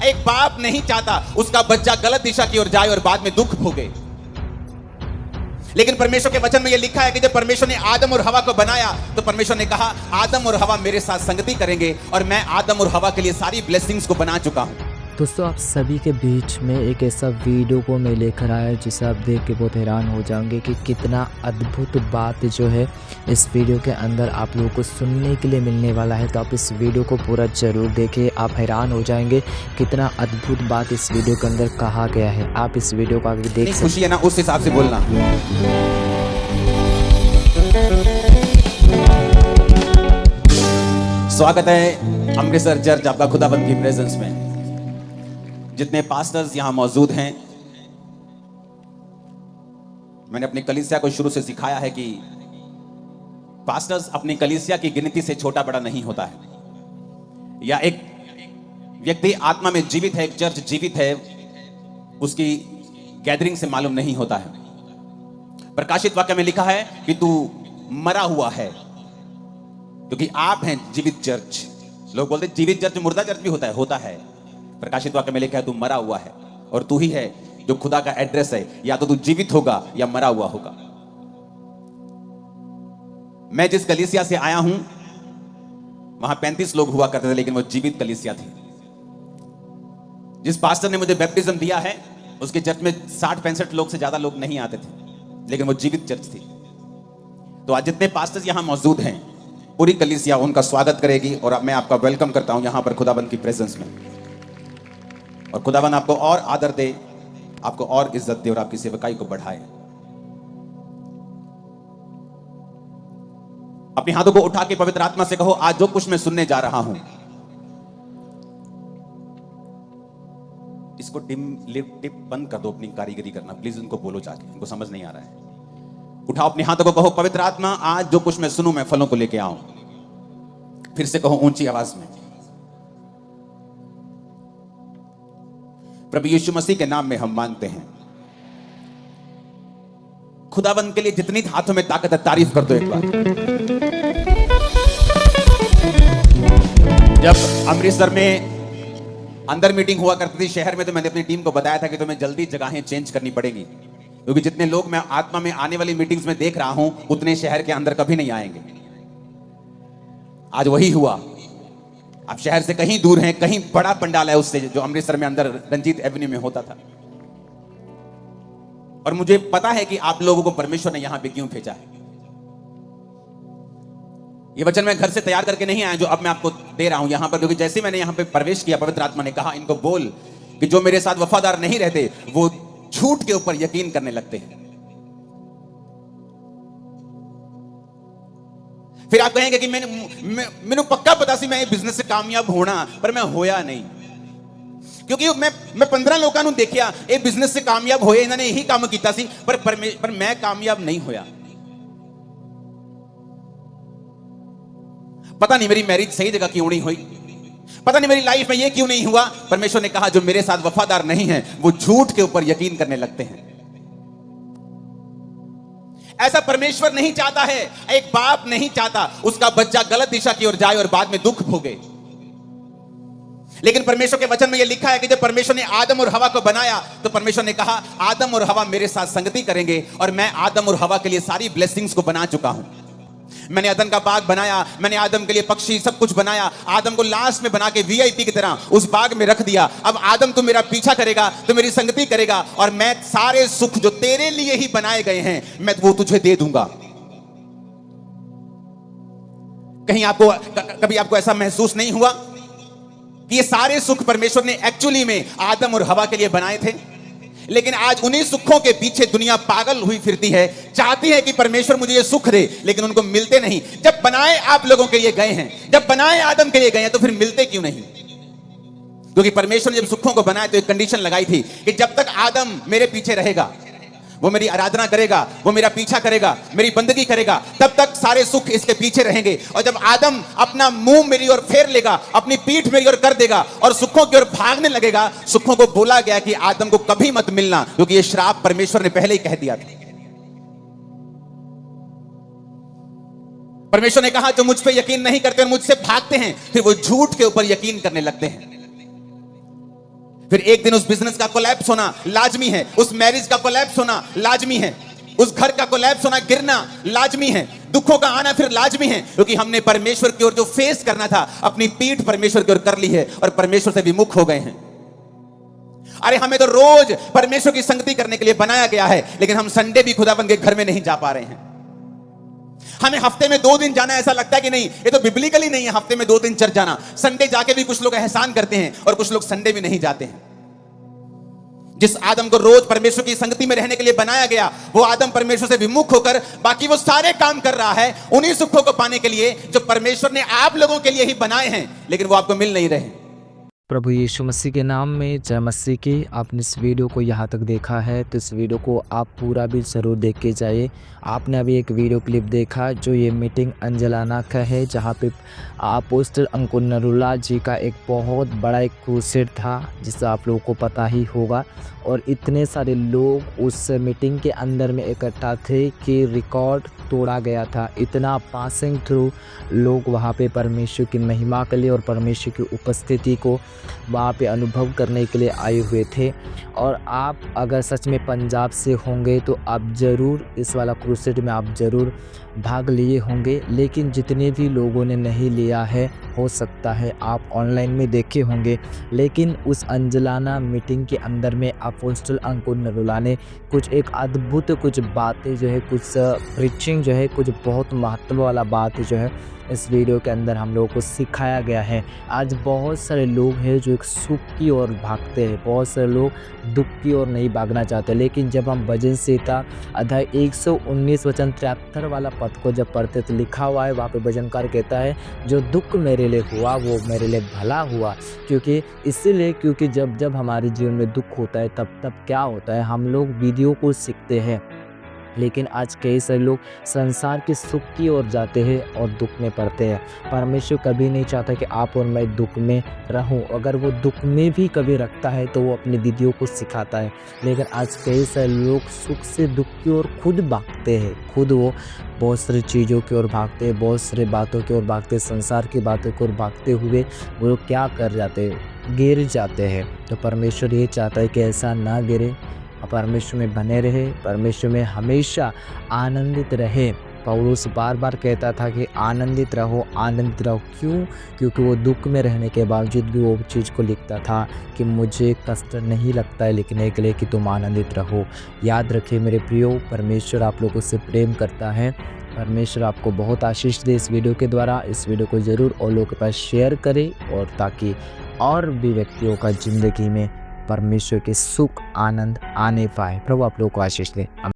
एक बाप नहीं चाहता उसका बच्चा गलत दिशा की ओर जाए और बाद में दुख भोगे। लेकिन परमेश्वर के वचन में यह लिखा है कि जब परमेश्वर ने आदम और हवा को बनाया तो परमेश्वर ने कहा आदम और हवा मेरे साथ संगति करेंगे और मैं आदम और हवा के लिए सारी ब्लेसिंग्स को बना चुका हूं। दोस्तों, आप सभी के बीच में एक ऐसा वीडियो को मैं लेकर आया जिसे आप देख के बहुत हैरान हो जाएंगे कि कितना अद्भुत बात जो है इस वीडियो के अंदर आप लोगों को सुनने के लिए मिलने वाला है। तो आप इस वीडियो को पूरा ज़रूर देखें, आप हैरान हो जाएंगे कितना अद्भुत बात इस वीडियो के अंदर कहा गया है। आप इस वीडियो को आगे देख सकते हैं। खुशी है ना, उस हिसाब से बोलना। स्वागत है अमृतसर चर्च आपका खुदाबंद की प्रेजेंस में। जितने पास्टर्स यहां मौजूद हैं, मैंने अपनी कलीसिया को शुरू से सिखाया है कि पास्टर्स अपनी कलीसिया की गिनती से छोटा बड़ा नहीं होता है। या एक व्यक्ति आत्मा में जीवित है, एक चर्च जीवित है, उसकी गैदरिंग से मालूम नहीं होता है। प्रकाशित वाक्य में लिखा है कि तू मरा हुआ है, क्योंकि आप हैं जीवित चर्च। लोग बोलते जीवित चर्च मुर्दा चर्च भी होता है। प्रकाशित वाक्य में लिखा है तू मरा हुआ है, और तू ही है जो खुदा का एड्रेस है। या तो तू जीवित होगा या मरा हुआ होगा। मैं जिस कलीसिया से आया हूं वहां 35 लोग हुआ करते थे, लेकिन वो जीवित कलीसिया थी। जिस पास्टर ने मुझे बैप्टिज्म दिया है उसके चर्च में 60-65 लोग से ज्यादा लोग नहीं आते थे, लेकिन वो जीवित चर्च थी। तो आज जितने पास्टर्स यहां मौजूद हैं, पूरी कलीसिया उनका स्वागत करेगी और अब मैं आपका वेलकम करता हूं यहां पर खुदाबंद की प्रेजेंस में। और खुदाबंद आपको और आदर दे, आपको और इज्जत दे और आपकी सेवकाई को बढ़ाए। अपने हाथों को उठा के पवित्र आत्मा से कहो, आज जो कुछ मैं सुनने जा रहा हूं, इसको टिप बंद कर दो। अपनी कारीगरी करना प्लीज, उनको बोलो जाके, उनको समझ नहीं आ रहा है। उठाओ अपने हाथों को, कहो पवित्र आत्मा आज जो कुछ मैं सुनूं मैं फलों को लेके आऊं। फिर से कहो ऊंची आवाज में, प्रभु यीशु मसीह के नाम में हम मांगते हैं। खुदाबंद के लिए जितनी हाथों में ताकत है तारीफ कर दो एक बार। जब अमृतसर में अंदर मीटिंग हुआ करती थी शहर में, तो मैंने अपनी टीम को बताया था कि तुम्हें जल्दी जगहें चेंज करनी पड़ेगी, क्योंकि जितने लोग मैं आत्मा में आने वाली मीटिंग्स में देख रहा हूं उतने शहर के अंदर कभी नहीं आएंगे। आज वही हुआ। आप शहर से कहीं दूर हैं, कहीं बड़ा पंडाल है उससे जो अमृतसर में अंदर रंजीत एवेन्यू में होता था। और मुझे पता है कि आप लोगों को परमेश्वर ने यहां पे क्यों भेजा है। ये वचन मैं घर से तैयार करके नहीं आया जो अब मैं आपको दे रहा हूं यहां पर, क्योंकि जैसे मैंने यहां पे प्रवेश किया पवित्र आत्मा ने कहा इनको बोल कि जो मेरे साथ वफादार नहीं रहते वो झूठ के ऊपर यकीन करने लगते हैं। फिर आप कहेंगे कि मैंने पक्का पता सी मैं बिजनेस से कामयाब होना, पर मैं होया नहीं, क्योंकि मैं 15 लोगों को देखिया ये बिजनेस से कामयाब होए, इन्होंने यही काम किया सी, पर मैं कामयाब नहीं होया। पता नहीं मेरी मैरिज सही जगह क्यों नहीं हुई, पता नहीं मेरी लाइफ में ये क्यों नहीं हुआ। परमेश्वर ने कहा जो मेरे साथ वफादार नहीं है वो झूठ के ऊपर यकीन करने लगते हैं। ऐसा परमेश्वर नहीं चाहता है। एक बाप नहीं चाहता उसका बच्चा गलत दिशा की ओर जाए और बाद में दुख भोगे। लेकिन परमेश्वर के वचन में यह लिखा है कि जब परमेश्वर ने आदम और हवा को बनाया तो परमेश्वर ने कहा आदम और हवा मेरे साथ संगति करेंगे और मैं आदम और हवा के लिए सारी ब्लेसिंग्स को बना चुका हूं। मैंने अदन का बाग बनाया, मैंने आदम के लिए पक्षी सब कुछ बनाया, आदम को लास्ट में बना के वीआईपी की तरह उस बाग में रख दिया। अब आदम तू मेरा पीछा करेगा, तो मेरी संगति करेगा और मैं सारे सुख जो तेरे लिए ही बनाए गए हैं मैं वो तुझे दे दूंगा। कहीं कभी आपको ऐसा महसूस नहीं हुआ कि ये सारे सुख परमेश्वर ने एक्चुअली में आदम और हवा के लिए बनाए थे? लेकिन आज उन्हीं सुखों के पीछे दुनिया पागल हुई फिरती है, चाहती है कि परमेश्वर मुझे ये सुख दे, लेकिन उनको मिलते नहीं। जब बनाए आप लोगों के लिए गए हैं, जब बनाए आदम के लिए गए हैं, तो फिर मिलते क्यों नहीं? क्योंकि परमेश्वर ने जब सुखों को बनाया तो एक कंडीशन लगाई थी कि जब तक आदम मेरे पीछे रहेगा, वो मेरी आराधना करेगा, वो मेरा पीछा करेगा, मेरी बंदगी करेगा, तब तक सारे सुख इसके पीछे रहेंगे। और जब आदम अपना मुंह मेरी ओर फेर लेगा, अपनी पीठ मेरी ओर कर देगा और सुखों की ओर भागने लगेगा, सुखों को बोला गया कि आदम को कभी मत मिलना, क्योंकि ये श्राप परमेश्वर ने पहले ही कह दिया था। परमेश्वर ने कहा जो मुझ पे यकीन नहीं करते और मुझसे भागते हैं, फिर वो झूठ के ऊपर यकीन करने लगते हैं। फिर एक दिन उस बिजनेस का कोलैप्स होना लाजमी है, उस मैरिज का कोलैप्स होना लाजमी है, उस घर का कोलैप्स होना, गिरना लाजमी है, दुखों का आना फिर लाजमी है, क्योंकि हमने परमेश्वर की ओर जो फेस करना था, अपनी पीठ परमेश्वर की ओर कर ली है और परमेश्वर से विमुख हो गए हैं। अरे हमें तो रोज परमेश्वर की संगति करने के लिए बनाया गया है, लेकिन हम संडे भी खुदाबंद के घर में नहीं जा पा रहे हैं। हमें हफ्ते में 2 दिन जाना ऐसा लगता है कि नहीं, ये तो बिब्लिकली नहीं है हफ्ते में 2 दिन चर्च जाना। संडे जाके भी कुछ लोग एहसान करते हैं और कुछ लोग संडे भी नहीं जाते हैं। जिस आदम को रोज परमेश्वर की संगति में रहने के लिए बनाया गया, वो आदम परमेश्वर से विमुख होकर बाकी वो सारे काम कर रहा है उन्हीं सुखों को पाने के लिए जो परमेश्वर ने आप लोगों के लिए ही बनाए हैं, लेकिन वो आपको मिल नहीं रहे। प्रभु यीशु मसीह के नाम में जय मसीह की। आपने इस वीडियो को यहाँ तक देखा है तो इस वीडियो को आप पूरा भी ज़रूर देख के जाइए। आपने अभी एक वीडियो क्लिप देखा जो ये मीटिंग अंजलाना का है, जहाँ पे अपोस्टल अंकुर नरुला जी का एक बहुत बड़ा एक क्रूसेड था, जिससे आप लोगों को पता ही होगा। और इतने सारे लोग उस मीटिंग के अंदर में इकट्ठा थे कि रिकॉर्ड तोड़ा गया था। इतना पासिंग थ्रू लोग वहाँ पे परमेश्वर की महिमा के लिए और परमेश्वर की उपस्थिति को वहाँ पे अनुभव करने के लिए आए हुए थे। और आप अगर सच में पंजाब से होंगे तो आप ज़रूर इस वाला क्रूसेड में आप ज़रूर भाग लिए होंगे, लेकिन जितने भी लोगों ने नहीं लिया है, हो सकता है आप ऑनलाइन में देखे होंगे। लेकिन उस अंजलाना मीटिंग के अंदर में अपोस्टल अंकुर नरुला ने कुछ एक अद्भुत कुछ बातें जो है, कुछ प्रीचिंग जो है, कुछ बहुत महत्व वाला बात जो है इस वीडियो के अंदर हम लोगों को सिखाया गया है। आज बहुत सारे लोग हैं जो एक सुख की ओर भागते हैं, बहुत सारे लोग दुख की ओर नहीं भागना चाहते। लेकिन जब हम भजन संहिता अध्याय 119 वचन 73 वाला पद को जब पढ़ते तो लिखा हुआ है, वहाँ पे भजनकार कहता है जो दुख मेरे लिए हुआ वो मेरे लिए भला हुआ। क्योंकि जब हमारे जीवन में दुख होता है तब क्या होता है, हम लोग वीडियो को सीखते हैं, लेकिन आज कई सारे लोग संसार के सुख की ओर जाते हैं और दुख में पड़ते हैं। परमेश्वर कभी नहीं चाहता कि आप और मैं दुख में रहूं। अगर वो दुख में भी कभी रखता है तो वो अपनी दीदियों को सिखाता है। लेकिन आज कई सारे लोग सुख से दुख की ओर खुद भागते हैं, खुद वो बहुत सारी चीज़ों की ओर भागते हैं, बहुत सारी बातों की ओर भागते हैं, संसार की बातों की ओर भागते हुए वो लोग क्या कर जाते हैं, गिर जाते हैं। तो परमेश्वर ये चाहता है कि ऐसा ना गिरे, परमेश्वर में बने रहे, परमेश्वर में हमेशा आनंदित रहे। पौलुस बार बार कहता था कि आनंदित रहो, आनंदित रहो। क्यों? क्योंकि वो दुख में रहने के बावजूद भी वो चीज़ को लिखता था कि मुझे कष्ट नहीं लगता है लिखने के लिए कि तुम आनंदित रहो। याद रखिए मेरे प्रियो, परमेश्वर आप लोगों से प्रेम करता है। परमेश्वर आपको बहुत आशीष दे इस वीडियो के द्वारा। इस वीडियो को ज़रूर और लोगों के पास शेयर करें, और ताकि और भी व्यक्तियों का ज़िंदगी में परमेश्वर के सुख आनंद आने पाए। प्रभु आप लोगों को आशीष दे।